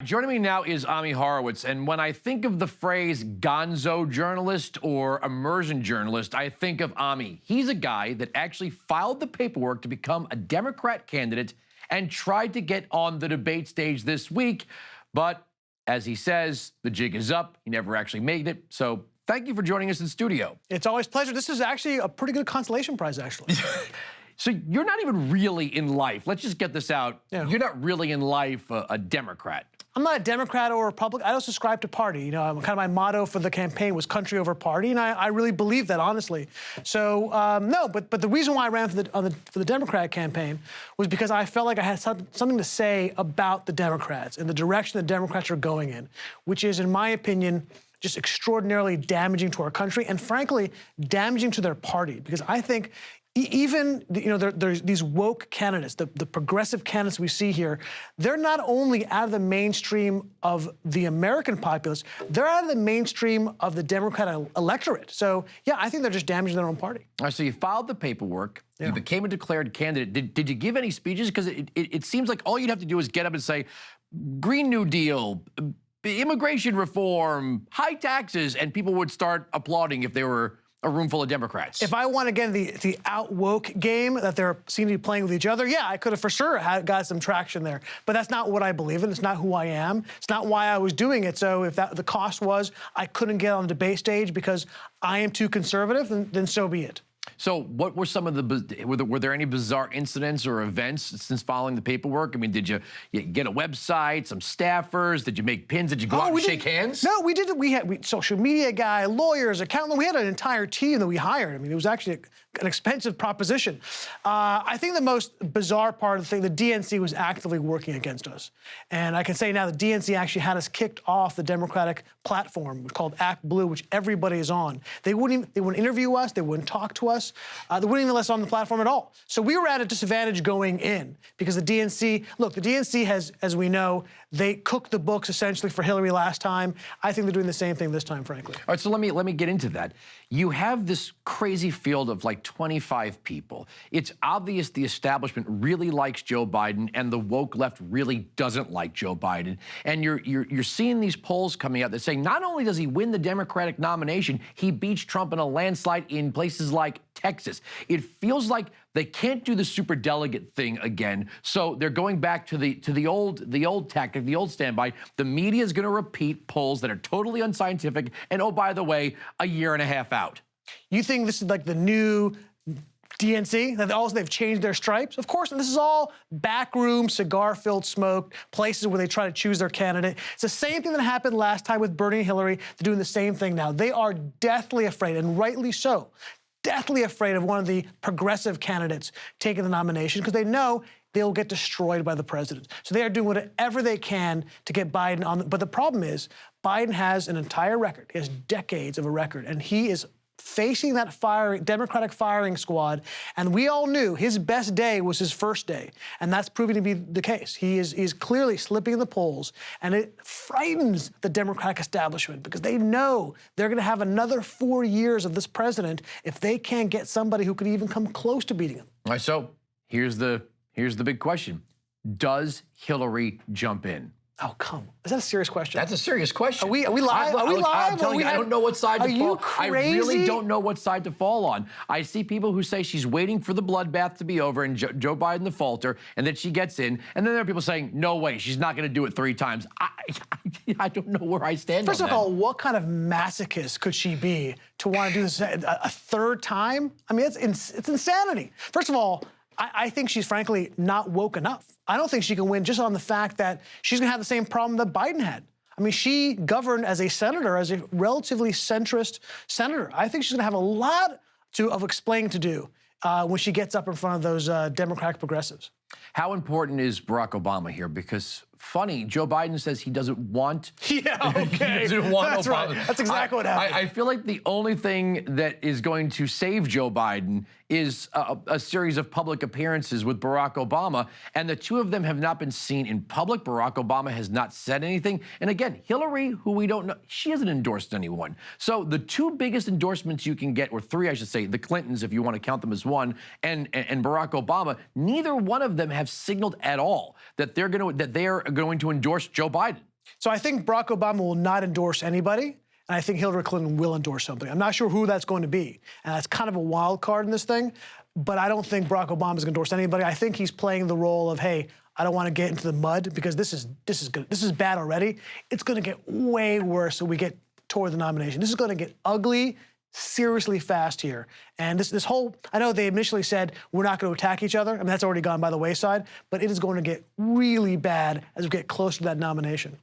Joining me now is Ami Horowitz, and when I think of the phrase gonzo journalist or immersion journalist, I think of Ami. He's a guy that actually filed the paperwork to become a Democrat candidate and tried to get on the debate stage this week, but as he says, the jig is up. He never actually made it, so thank you for joining us in studio. It's always a pleasure. This is actually a pretty good consolation prize, actually. So you're not even really in life. Let's just get this out. Yeah. You're not really in life a Democrat. I'm not a Democrat or a Republican. I don't subscribe to party. You know, kind of my motto for the campaign was country over party, and I really believe that, honestly. So, no, but the reason why I ran for the Democrat campaign was because I felt like I had something to say about the Democrats and the direction the Democrats are going in, which is, in my opinion, just extraordinarily damaging to our country and, frankly, damaging to their party. Because I think even, you know, there's these woke candidates, the progressive candidates we see here, they're not only out of the mainstream of the American populace, they're out of the mainstream of the Democrat electorate. So, yeah, I think they're just damaging their own party. All right, so you filed the paperwork. Yeah. You became a declared candidate. Did you give any speeches? Because it seems like all you'd have to do is get up and say, Green New Deal, immigration reform, high taxes, and people would start applauding if they were a room full of Democrats. If I won again the out-woke game that they're seen to be playing with each other, yeah, I could have for sure got some traction there. But that's not what I believe in. It's not who I am. It's not why I was doing it. So if the cost was I couldn't get on the debate stage because I am too conservative, then so be it. So what were some of were there any bizarre incidents or events since filing the paperwork? I mean, did you get a website, some staffers? Did you make pins? Did you go out and shake hands? No, we did. We had social media guy, lawyers, accountant. We had an entire team that we hired. I mean, it was actually an expensive proposition. I think the most bizarre part of the thing, the DNC was actively working against us. And I can say now the DNC actually had us kicked off the Democratic platform called Act Blue, which everybody is on. They wouldn't interview us. They wouldn't talk to us. They wouldn't even let us on the platform at all. So we were at a disadvantage going in because the DNC, look, the DNC has, as we know, they cooked the books essentially for Hillary last time. I think they're doing the same thing this time, frankly. All right, so let me get into that. You have this crazy field of like 25 people. It's obvious the establishment really likes Joe Biden and the woke left really doesn't like Joe Biden. And you're seeing these polls coming out that say not only does he win the Democratic nomination, he beats Trump in a landslide in places like Texas. It feels like they can't do the superdelegate thing again, so they're going back to the old tactic, the old standby. The media is going to repeat polls that are totally unscientific, and oh, by the way, a year and a half out. You think this is like the new DNC, that also they've changed their stripes? Of course, this is all backroom, cigar-filled smoke, places where they try to choose their candidate. It's the same thing that happened last time with Bernie and Hillary. They're doing the same thing now. They are deathly afraid, and rightly so, deathly afraid of one of the progressive candidates taking the nomination because they know they'll get destroyed by the president. So they are doing whatever they can to get Biden on. But the problem is Biden has an entire record. He has decades of a record, and he is facing that Democratic firing squad, and we all knew his best day was his first day, and that's proving to be the case. He is clearly slipping in the polls, and it frightens the Democratic establishment because they know they're going to have another 4 years of this president if they can't get somebody who could even come close to beating him. All right, so here's the big question. Does Hillary jump in? Oh, come on. Is that a serious question? That's a serious question. Are we live? Are we live? I'm telling you, I don't know what side to fall. Are you crazy? I really don't know what side to fall on. I see people who say she's waiting for the bloodbath to be over and Joe Biden to falter, and that she gets in. And then there are people saying, no way, she's not going to do it 3 times. I don't know where I stand on that. First of all, what kind of masochist could she be to want to do this a third time? I mean, it's insanity. First of all, I think she's frankly not woke enough. I don't think she can win just on the fact that she's gonna have the same problem that Biden had. I mean, she governed as a senator, as a relatively centrist senator. I think she's gonna have a lot of explaining to do when she gets up in front of those Democratic progressives. How important is Barack Obama here? Because funny, Joe Biden says he doesn't want. Yeah, okay. He doesn't want That's Obama. Right. That's exactly what happened. I feel like the only thing that is going to save Joe Biden is a series of public appearances with Barack Obama, and the two of them have not been seen in public. Barack Obama has not said anything. And again, Hillary, who we don't know, she hasn't endorsed anyone. So the two biggest endorsements you can get, or 3, I should say, the Clintons, if you want to count them as one, and Barack Obama, neither one of them have signaled at all that they are going to endorse Joe Biden. So I think Barack Obama will not endorse anybody, and I think Hillary Clinton will endorse something. I'm not sure who that's going to be, and that's kind of a wild card in this thing, but I don't think Barack Obama is going to endorse anybody. I think he's playing the role of, hey, I don't want to get into the mud because this is good. This is bad already. It's going to get way worse so we get toward the nomination. This is going to get ugly seriously fast here. And this whole, I know they initially said we're not going to attack each other. I mean, that's already gone by the wayside, but it is going to get really bad as we get closer to that nomination.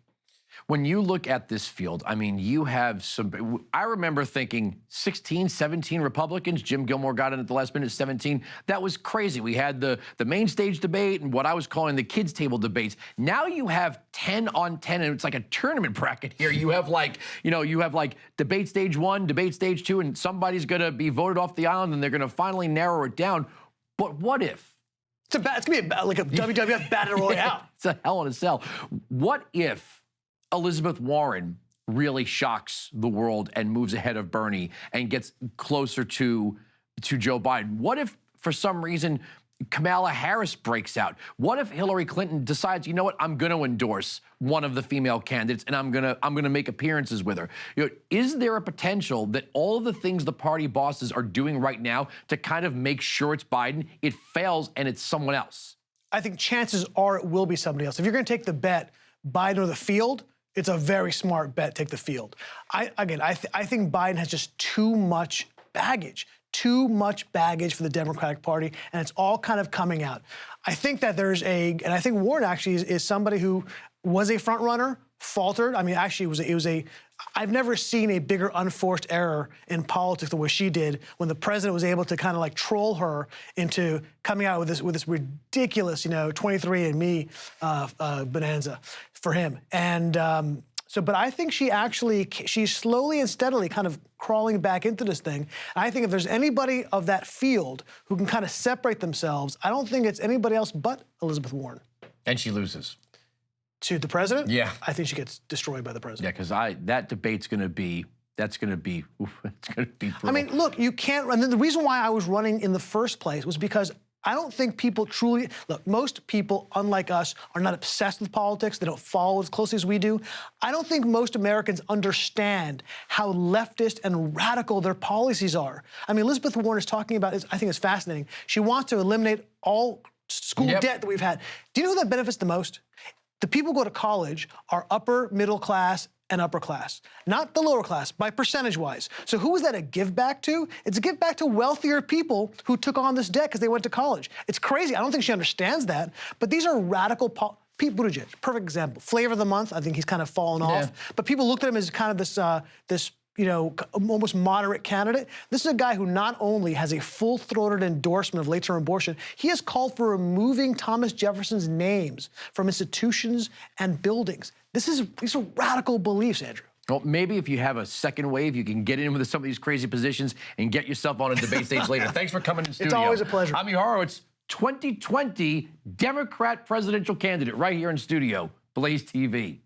When you look at this field, I mean, you have some, I remember thinking 16, 17 Republicans. Jim Gilmore got in at the last minute, 17. That was crazy. We had the main stage debate and what I was calling the kids' table debates. Now you have 10 on 10, and it's like a tournament bracket here. You have like, you have like debate stage 1, debate stage 2, and somebody's going to be voted off the island, and they're going to finally narrow it down. But what if? It's going to be like a WWF Battle Royale. It's a hell in a cell. What if Elizabeth Warren really shocks the world and moves ahead of Bernie and gets closer to Joe Biden? What if, for some reason, Kamala Harris breaks out? What if Hillary Clinton decides, you know what, I'm going to endorse one of the female candidates and I'm going to make appearances with her? Is there a potential that all of the things the party bosses are doing right now to kind of make sure it's Biden, it fails and it's someone else? I think chances are it will be somebody else. If you're going to take the bet, Biden or the field, it's a very smart bet, take the field. I think Biden has just too much baggage for the Democratic Party, and it's all kind of coming out. I think that and I think Warren actually is somebody who was a front runner, faltered. I mean, actually, I've never seen a bigger unforced error in politics the way she did when the president was able to kind of like troll her into coming out with this ridiculous, 23andMe bonanza for him. And but I think she's slowly and steadily kind of crawling back into this thing. And I think if there's anybody of that field who can kind of separate themselves, I don't think it's anybody else but Elizabeth Warren. And she loses. To the president? Yeah. I think she gets destroyed by the president. Yeah, because that debate's going to be, it's going to be brutal. I mean, look, you can't, and the reason why I was running in the first place was because I don't think people truly, look, most people, unlike us, are not obsessed with politics. They don't follow as closely as we do. I don't think most Americans understand how leftist and radical their policies are. I mean, Elizabeth Warren is talking about, I think it's fascinating. She wants to eliminate all school debt that we've had. Do you know who that benefits the most? The people who go to college are upper, middle class, and upper class, not the lower class, by percentage-wise. So who is that a give back to? It's a give back to wealthier people who took on this debt because they went to college. It's crazy. I don't think she understands that, but these are radical Pete Buttigieg, perfect example. Flavor of the month, I think he's kind of fallen off, but people looked at him as kind of this almost moderate candidate. This is a guy who not only has a full-throated endorsement of late-term abortion, he has called for removing Thomas Jefferson's names from institutions and buildings. These are radical beliefs, Andrew. Well, maybe if you have a second wave, you can get in with some of these crazy positions and get yourself on a debate stage later. Thanks for coming in studio. It's always a pleasure. Ami Horowitz, 2020 Democrat presidential candidate right here in studio, Blaze TV.